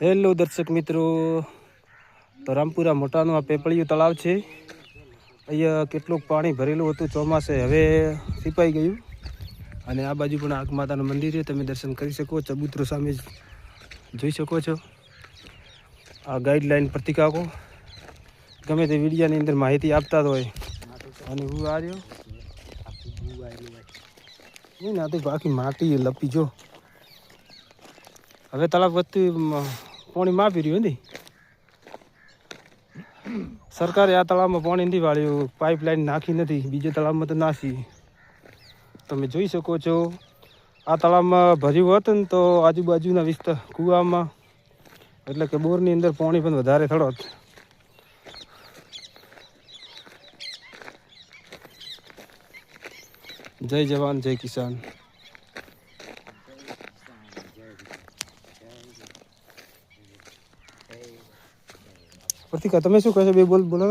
Hello દર્શક મિત્રો, તો રામપુરા મોટાનું આ પેપળિયું તળાવ છે. અહીંયા કેટલું પાણી ભરેલું હતું ચોમાસે, હવે સિપાઈ ગયું. અને આ બાજુ પણ આગ માતાનું મંદિર છે, તમે દર્શન કરી શકો. ચબૂતરો સામે જોઈ શકો છો. આ ગાઈડલાઈન પ્રતિકાકો ગમે તે વિડીયાની અંદર માહિતી આપતા જ હોય. અને હું આ રહ્યો નહીં ના તો બાકી માટી લપી જો. હવે તળાવ વધતી પાણી માપી રહ્યું ને. સરકારે આ તળાવમાં પાણી નથી વાળ્યું, પાઇપલાઇન નાખી નથી. બીજે તળાવમાં તો નાખી. તમે જોઈ શકો છો આ તળાવમાં ભર્યું હતું ને તો આજુબાજુના વિસ્તાર કૂવામાં એટલે કે બોરની અંદર પાણી પણ વધારે થડોત. જય જવાન જય કિસાન. પ્રતિકા તમે શું કહેશો? બે બોલો.